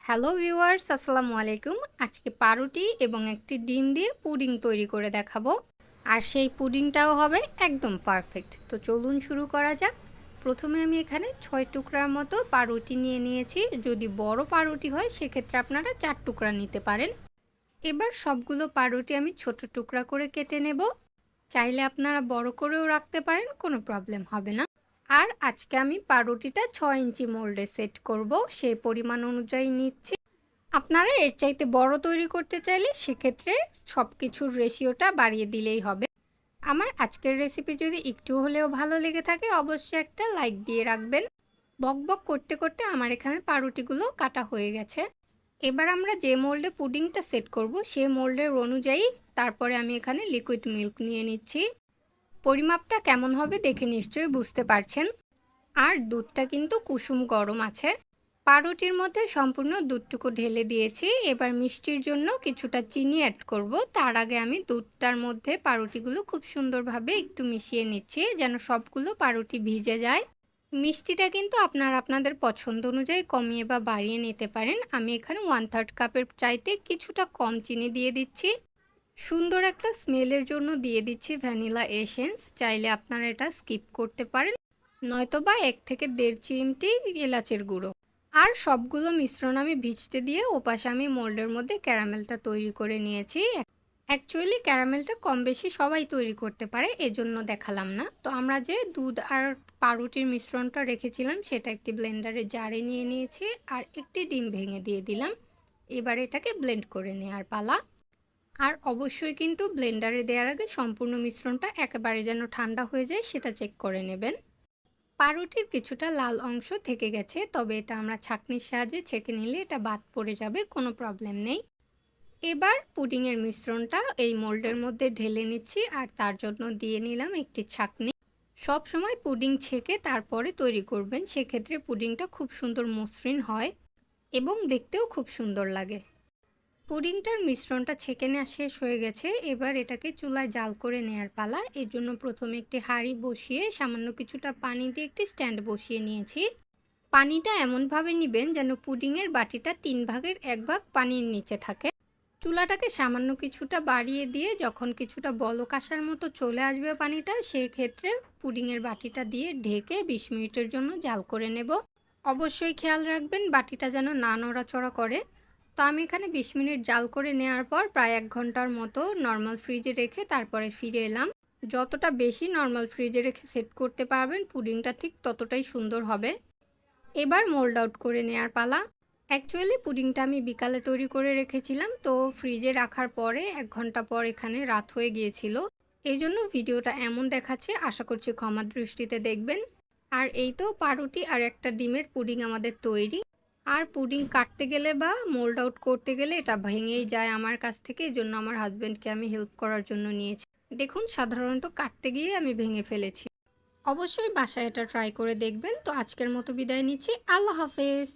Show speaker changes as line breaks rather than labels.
Hello viewers, আসসালামু আলাইকুম। আজকে পাউরুটি এবং একটি ডিম দিয়ে পুডিং তৈরি করে দেখাবো। আর সেই পুডিংটাও হবে একদম পারফেক্ট। তো চলুন শুরু করা যাক। প্রথমে আমি এখানে 6 টুকরার মতো পাউরুটি নিয়ে নিয়েছি। যদি বড় পাউরুটি হয় সেক্ষেত্রে আপনারা 4 টুকরা নিতে পারেন। এবার সবগুলো পাউরুটি আমি ছোট টুকরা করে কেটে নেব। চাইলে আপনারা বড় করেও রাখতে পারেন, কোনো প্রবলেম হবে না। আর আজকে আমি পাউরুটিটা 6 ইঞ্চি মোল্ডে সেট করব, সেই পরিমাণ অনুযায়ী নিচ্ছি। আপনারা এর চাইতে বড় তৈরি করতে চাইলে সেক্ষেত্রে সব কিছুর রেশিওটা বাড়িয়ে দিলেই হবে। আমার আজকের রেসিপি যদি একটু হলেও ভালো লেগে থাকে অবশ্যই একটা লাইক দিয়ে রাখবেন। বক বক করতে করতে আমার এখানে পাউরুটিগুলো কাটা হয়ে গেছে। এবার আমরা যে মোল্ডে পুডিংটা সেট করব সেই মোল্ডের অনুযায়ী তারপরে আমি এখানে লিকুইড মিল্ক নিয়ে নিচ্ছি। পরিমাপটা কেমন হবে দেখে নিশ্চয়ই বুঝতে পারছেন। আর দুধটা কিন্তু কুসুম গরম আছে। পাউরুটির মধ্যে সম্পূর্ণ দুধটুকু ঢেলে দিয়েছি। এবার মিষ্টির জন্য কিছুটা চিনি অ্যাড করব। তার আগে আমি দুধটার মধ্যে পাউরুটিগুলো খুব সুন্দরভাবে একটু মিশিয়ে নিচ্ছি যেন সবগুলো পাউরুটি ভিজে যায়। মিষ্টিটা কিন্তু আপনারা আপনাদের পছন্দ অনুযায়ী কমিয়ে বা বাড়িয়ে নিতে পারেন। আমি এখানে 1/3 কাপের চাইতে কিছুটা কম চিনি দিয়ে দিচ্ছি। সুন্দর একটা স্মেলের জন্য দিয়ে দিচ্ছি ভ্যানিলা এসেন্স। চাইলে আপনারা এটা স্কিপ করতে পারেন, নয়তোবা 1 থেকে 1.5 চিমটি এলাচের গুঁড়ো। আর সবগুলো মিশ্রণ আমি ভিজতে দিয়ে ওপাশে আমি মোল্ডের মধ্যে ক্যারামেলটা তৈরি করে নিয়েছি। অ্যাকচুয়ালি ক্যারামেলটা কম বেশি সবাই তৈরি করতে পারে, এজন্য দেখালাম না। তো আমরা যে দুধ আর পাউরুটির মিশ্রণটা রেখেছিলাম সেটা একটি ব্লেন্ডারে জারে নিয়ে নিয়েছি আর একটি ডিম ভেঙে দিয়ে দিলাম। এবার এটাকে ব্লেন্ড করে নেওয়ার পালা। আর অবশ্যই কিন্তু ব্লেন্ডারে দেওয়ার আগে সম্পূর্ণ মিশ্রণটা একেবারে যেন ঠান্ডা হয়ে যায় সেটা চেক করে নেবেন। পাউরুটির কিছুটা লাল অংশ থেকে গেছে, তবে এটা আমরা ছাঁকনির সাহায্যে ছেঁকে নিলে এটা বাদ পড়ে যাবে, কোনো প্রবলেম নেই। এবার পুডিংয়ের মিশ্রণটা এই মোল্ডের মধ্যে ঢেলে নিচ্ছি আর তার জন্য দিয়ে নিলাম একটি ছাঁকনি। সব সময় পুডিং ছেঁকে তারপরে তৈরি করবেন, সেক্ষেত্রে পুডিংটা খুব সুন্দর মসৃণ হয় এবং দেখতেও খুব সুন্দর লাগে। পুডিংটার মিশ্রণটা ছেঁকে নেওয়া শেষ হয়ে গেছে। এবার এটাকে চুলায় জাল করে নেওয়ার পালা। এর জন্য প্রথমে একটি হাঁড়ি বসিয়ে সামান্য কিছুটা পানি দিয়ে একটি স্ট্যান্ড বসিয়ে নিয়েছি। পানিটা এমনভাবে নেবেন যেন পুডিংয়ের বাটিটা 3 ভাগের 1 ভাগ পানির নিচে থাকে। চুলাটাকে সামান্য কিছুটা বাড়িয়ে দিয়ে যখন কিছুটা বলক আসার মতো চলে আসবে পানিটা, সেই ক্ষেত্রে পুডিংয়ের বাটিটা দিয়ে ঢেকে 20 মিনিটের জন্য জাল করে নেব। অবশ্যই খেয়াল রাখবেন বাটিটা যেন না নড়াচড়া করে। তো আমি এখানে 20 মিনিট জাল করে নেওয়ার পর প্রায় 1 ঘন্টার মতো নর্মাল ফ্রিজে রেখে তারপরে ফিরে এলাম। যতটা বেশি নর্মাল ফ্রিজে রেখে সেট করতে পারবেন পুডিংটা ঠিক ততটাই সুন্দর হবে। এবার মোল্ড আউট করে নেওয়ার পালা। অ্যাকচুয়ালি পুডিংটা আমি বিকালে তৈরি করে রেখেছিলাম, তো ফ্রিজে রাখার পরে 1 ঘন্টা পর এখানে রাত হয়ে গিয়েছিল, এই জন্য ভিডিওটা এমন দেখাচ্ছে। আশা করছি ক্ষমা দৃষ্টিতে দেখবেন। আর এই তো পাউরুটি আর একটা ডিমের পুডিং আমাদের তৈরি। আর পুডিং কাটতে গেলে বা মোল্ড আউট করতে গেলে এটা ভেঙেই যায় আমার কাছ থেকে, এই জন্য আমার হাজব্যান্ডকে আমি হেল্প করার জন্য নিয়েছি। দেখুন সাধারণত কাটতে গিয়ে আমি ভেঙে ফেলেছি। অবশ্যই বাসায় এটা ট্রাই করে দেখবেন। তো আজকের মতো বিদায় নিচ্ছি। আল্লাহ হাফেজ।